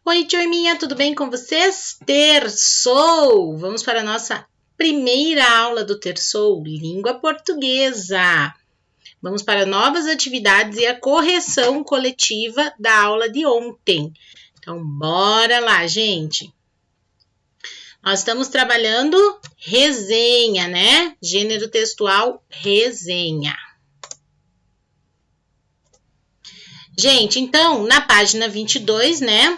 Oi, turminha, tudo bem com vocês? Terçou! Vamos para a nossa primeira aula do Terçou, língua portuguesa. Vamos para novas atividades e a correção coletiva da aula de ontem. Então, bora lá, gente. Nós estamos trabalhando resenha, né? Gênero textual, resenha. Gente, então, na página 22, né?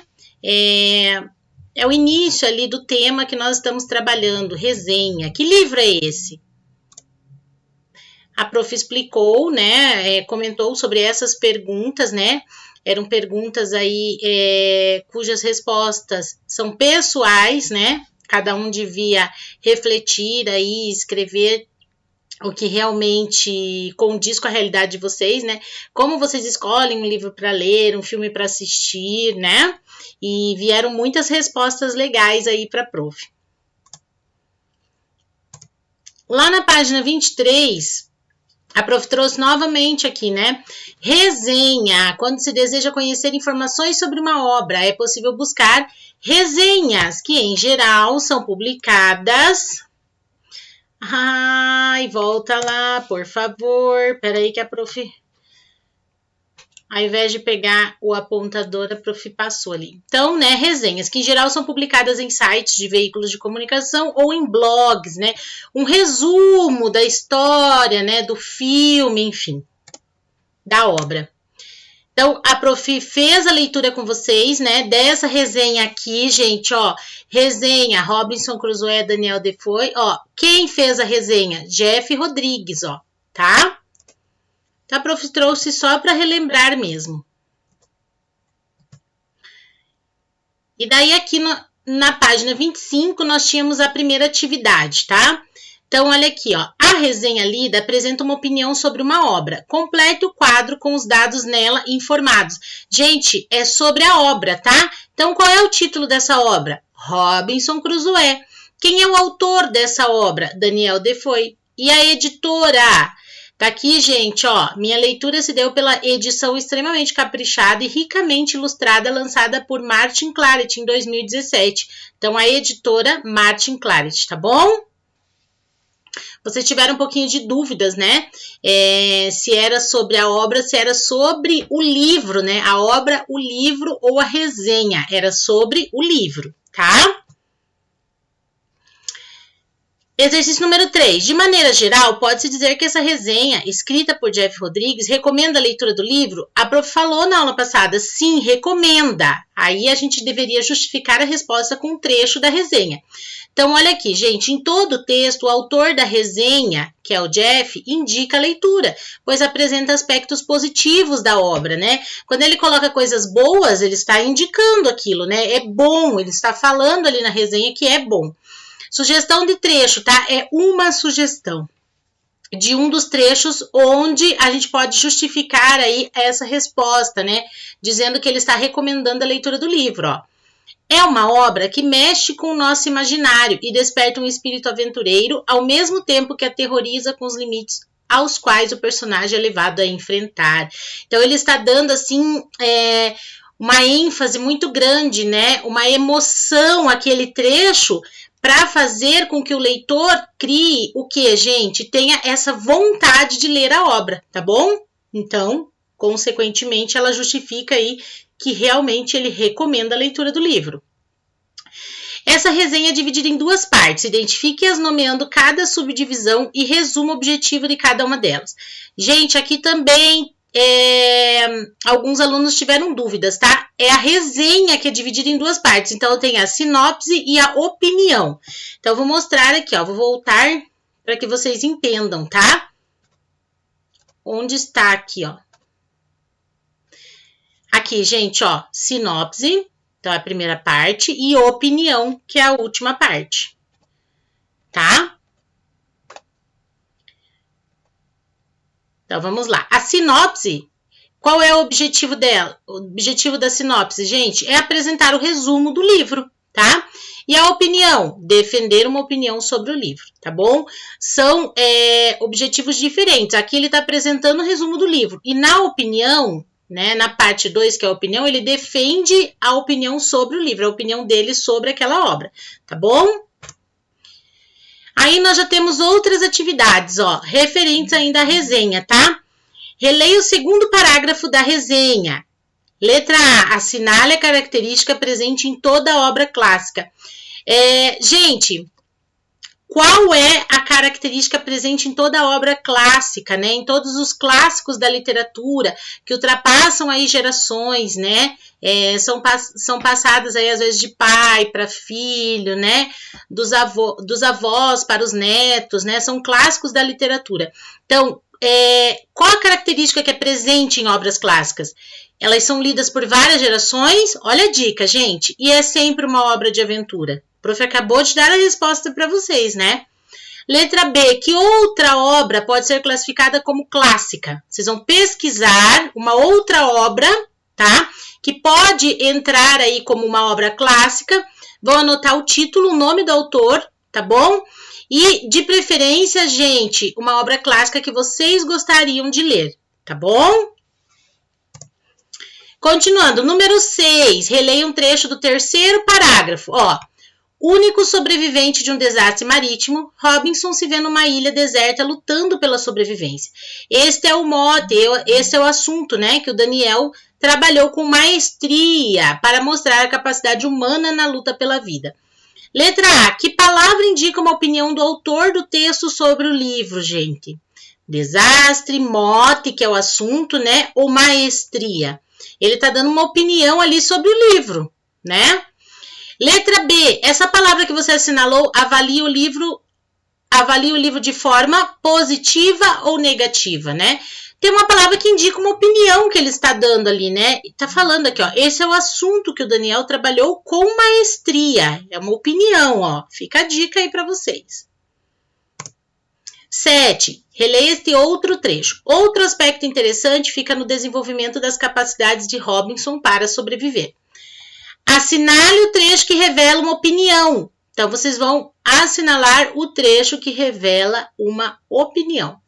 É o início ali do tema que nós estamos trabalhando, resenha. Que livro é esse? A prof explicou, né? Comentou sobre essas perguntas, né? Eram perguntas aí cujas respostas são pessoais, né? Cada um devia refletir aí, escrever o que realmente condiz com a realidade de vocês, né? Como vocês escolhem um livro para ler, um filme para assistir, né? E vieram muitas respostas legais aí para a prof. Lá na página 23, a prof trouxe novamente aqui, né? Resenha. Quando se deseja conhecer informações sobre uma obra, é possível buscar resenhas, que em geral são publicadas... Ai, volta lá, por favor. Peraí que a prof... Ao invés de pegar o apontador, a prof passou ali. Então, né, resenhas, que em geral são publicadas em sites de veículos de comunicação ou em blogs, né? Um resumo da história, né, do filme, enfim, da obra. Então, a prof fez a leitura com vocês, né, dessa resenha aqui, gente, ó, resenha, Robinson Crusoe, Daniel Defoe, ó, quem fez a resenha? Jeff Rodrigues, ó, tá? Então, a prof trouxe só para relembrar mesmo. E daí, aqui na página 25, nós tínhamos a primeira atividade, tá? Então, olha aqui, ó. A resenha lida apresenta uma opinião sobre uma obra. Complete o quadro com os dados nela informados. Gente, é sobre a obra, tá? Então, qual é o título dessa obra? Robinson Crusoe. Quem é o autor dessa obra? Daniel Defoe. E a editora? Tá aqui, gente, ó. Minha leitura se deu pela edição extremamente caprichada e ricamente ilustrada, lançada por Martin Claret em 2017. Então, a editora Martin Claret, tá bom? Vocês tiveram um pouquinho de dúvidas, né? Se era sobre a obra, se era sobre o livro, né? A obra, o livro ou a resenha. Era sobre o livro, tá? Exercício número 3. De maneira geral, pode-se dizer que essa resenha, escrita por Jeff Rodrigues, recomenda a leitura do livro? A prof falou na aula passada, sim, recomenda. Aí a gente deveria justificar a resposta com um trecho da resenha. Então, olha aqui, gente, em todo o texto, o autor da resenha, que é o Jeff, indica a leitura, pois apresenta aspectos positivos da obra, né? Quando ele coloca coisas boas, ele está indicando aquilo, né? É bom, ele está falando ali na resenha que é bom. Sugestão de trecho, tá? É uma sugestão de um dos trechos onde a gente pode justificar aí essa resposta, né? Dizendo que ele está recomendando a leitura do livro, ó. É uma obra que mexe com o nosso imaginário e desperta um espírito aventureiro, ao mesmo tempo que aterroriza com os limites aos quais o personagem é levado a enfrentar. Então, ele está dando, assim, uma ênfase muito grande, né? Uma emoção àquele trecho, para fazer com que o leitor crie o que, gente? Tenha essa vontade de ler a obra, tá bom? Então, consequentemente, ela justifica aí que realmente ele recomenda a leitura do livro. Essa resenha é dividida em duas partes. Identifique-as nomeando cada subdivisão e resuma o objetivo de cada uma delas. Gente, aqui também alguns alunos tiveram dúvidas, tá? É a resenha que é dividida em duas partes. Então, tem a sinopse e a opinião. Então, eu vou mostrar aqui, ó. Vou voltar para que vocês entendam, tá? Onde está aqui, ó. Aqui, gente, ó, sinopse, então é a primeira parte, e opinião, que é a última parte, tá? Então, vamos lá. A sinopse, qual é o objetivo dela? O objetivo da sinopse, gente, é apresentar o resumo do livro, tá? E a opinião, defender uma opinião sobre o livro, tá bom? São objetivos diferentes. Aqui ele está apresentando o resumo do livro. E na opinião, né, na parte 2, que é a opinião, ele defende a opinião sobre o livro, a opinião dele sobre aquela obra, tá bom? Aí nós já temos outras atividades, ó, referentes ainda à resenha, tá? Releia o segundo parágrafo da resenha. Letra A, assinale a característica presente em toda obra clássica. Gente, qual é a característica presente em toda obra clássica, né? Em todos os clássicos da literatura, que ultrapassam aí gerações, né? São passadas aí às vezes de pai para filho, né? Dos avós para os netos, né? São clássicos da literatura. Então, qual a característica que é presente em obras clássicas? Elas são lidas por várias gerações. Olha a dica, gente. E é sempre uma obra de aventura. O prof acabou de dar a resposta para vocês, né? Letra B. Que outra obra pode ser classificada como clássica? Vocês vão pesquisar uma outra obra, tá? Que pode entrar aí como uma obra clássica. Vão anotar o título, o nome do autor, tá bom? E, de preferência, gente, uma obra clássica que vocês gostariam de ler, tá bom? Continuando, número 6, releia um trecho do terceiro parágrafo. Ó, único sobrevivente de um desastre marítimo, Robinson se vê numa ilha deserta lutando pela sobrevivência. Este é o mote, esse é o assunto, né, que o Daniel trabalhou com maestria para mostrar a capacidade humana na luta pela vida. Letra A. Que palavra indica uma opinião do autor do texto sobre o livro, gente? Desastre, mote, que é o assunto, né, ou maestria? Ele está dando uma opinião ali sobre o livro, né? Letra B. Essa palavra que você assinalou avalia o livro de forma positiva ou negativa, né? Tem uma palavra que indica uma opinião que ele está dando ali, né? Está falando aqui, ó. Esse é o assunto que o Daniel trabalhou com maestria. É uma opinião, ó. Fica a dica aí para vocês. 7. Releia este outro trecho. Outro aspecto interessante fica no desenvolvimento das capacidades de Robinson para sobreviver. Assinale o trecho que revela uma opinião. Então, vocês vão assinalar o trecho que revela uma opinião.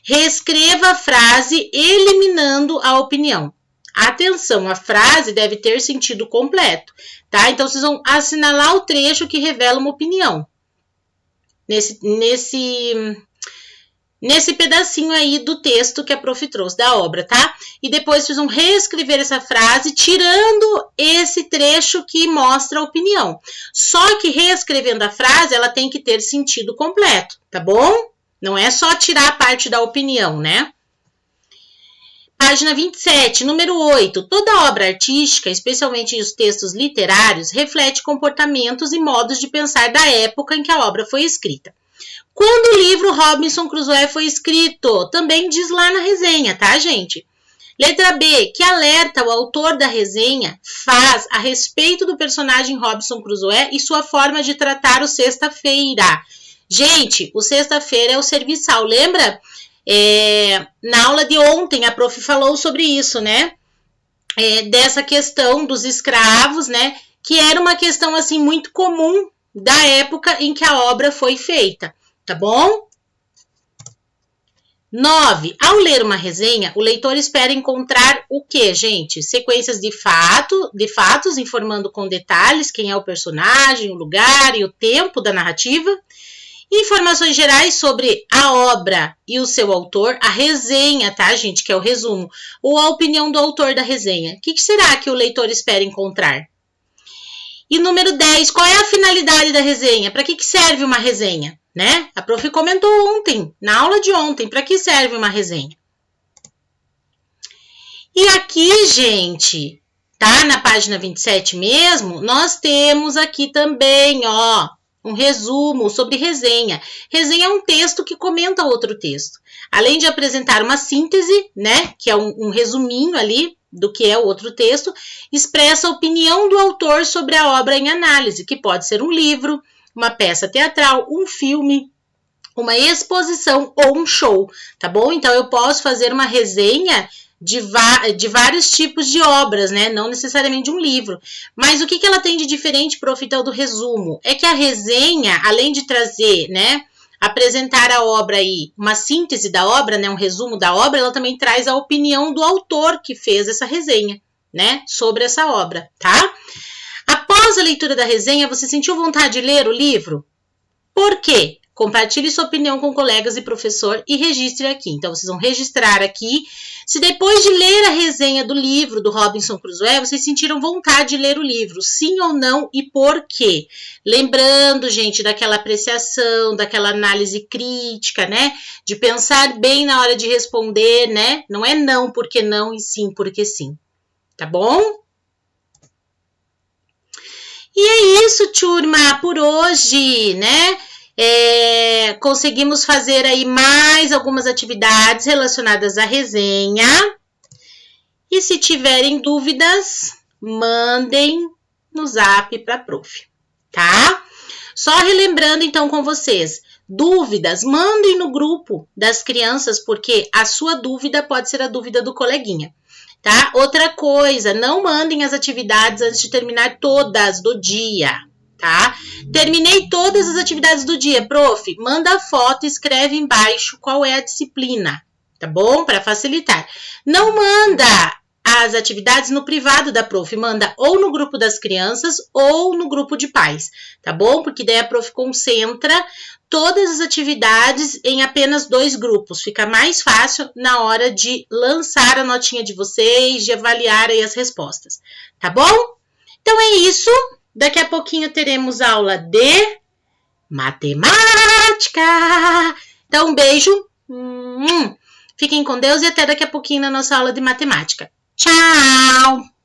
Reescreva a frase eliminando a opinião. Atenção, a frase deve ter sentido completo, tá? Então, vocês vão assinalar o trecho que revela uma opinião. Nesse pedacinho aí do texto que a prof trouxe da obra, tá? E depois vocês vão reescrever essa frase, tirando esse trecho que mostra a opinião. Só que reescrevendo a frase, ela tem que ter sentido completo, tá bom? Não é só tirar a parte da opinião, né? Página 27, número 8. Toda obra artística, especialmente os textos literários, reflete comportamentos e modos de pensar da época em que a obra foi escrita. Quando o livro Robinson Crusoe foi escrito? Também diz lá na resenha, tá, gente? Letra B. Que alerta o autor da resenha faz a respeito do personagem Robinson Crusoe e sua forma de tratar o sexta-feira? Gente, o sexta-feira é o serviçal, lembra? Na aula de ontem a prof falou sobre isso, né? Dessa questão dos escravos, né? Que era uma questão, assim, muito comum da época em que a obra foi feita. Tá bom? 9. Ao ler uma resenha, o leitor espera encontrar o quê, gente? Sequências de fatos, informando com detalhes quem é o personagem, o lugar e o tempo da narrativa. Informações gerais sobre a obra e o seu autor. A resenha, tá, gente? Que é o resumo. Ou a opinião do autor da resenha. O que será que o leitor espera encontrar? E número 10. Qual é a finalidade da resenha? Para que serve uma resenha? Né? A prof comentou ontem, na aula de ontem, para que serve uma resenha. E aqui, gente, tá? Na página 27 mesmo, nós temos aqui também, ó, um resumo sobre resenha. Resenha é um texto que comenta outro texto. Além de apresentar uma síntese, né, que é um resuminho ali do que é o outro texto, expressa a opinião do autor sobre a obra em análise, que pode ser um livro, uma peça teatral, um filme, uma exposição ou um show, tá bom? Então, eu posso fazer uma resenha de vários tipos de obras, né? Não necessariamente de um livro. Mas o que ela tem de diferente, prof, então, do resumo? É que a resenha, além de trazer, né, apresentar a obra aí, uma síntese da obra, né, um resumo da obra, ela também traz a opinião do autor que fez essa resenha, né, sobre essa obra, tá? Após a leitura da resenha, você sentiu vontade de ler o livro? Por quê? Compartilhe sua opinião com colegas e professor e registre aqui. Então, vocês vão registrar aqui. Se depois de ler a resenha do livro do Robinson Crusoe, vocês sentiram vontade de ler o livro, sim ou não e por quê? Lembrando, gente, daquela apreciação, daquela análise crítica, né? De pensar bem na hora de responder, né? Não é não porque não e sim porque sim. Tá bom? E é isso, turma, por hoje, né? Conseguimos fazer aí mais algumas atividades relacionadas à resenha. E se tiverem dúvidas, mandem no zap para a prof, tá? Só relembrando então com vocês, dúvidas, mandem no grupo das crianças, porque a sua dúvida pode ser a dúvida do coleguinha. Tá? Outra coisa, não mandem as atividades antes de terminar todas do dia, tá? Terminei todas as atividades do dia, prof, manda a foto e escreve embaixo qual é a disciplina, tá bom? Para facilitar. Não manda as atividades no privado da prof, manda ou no grupo das crianças ou no grupo de pais, tá bom? Porque daí a prof concentra todas as atividades em apenas 2 grupos. Fica mais fácil na hora de lançar a notinha de vocês, de avaliar aí as respostas, tá bom? Então é isso. Daqui a pouquinho teremos aula de matemática. Então um beijo. Fiquem com Deus e até daqui a pouquinho na nossa aula de matemática. Tchau!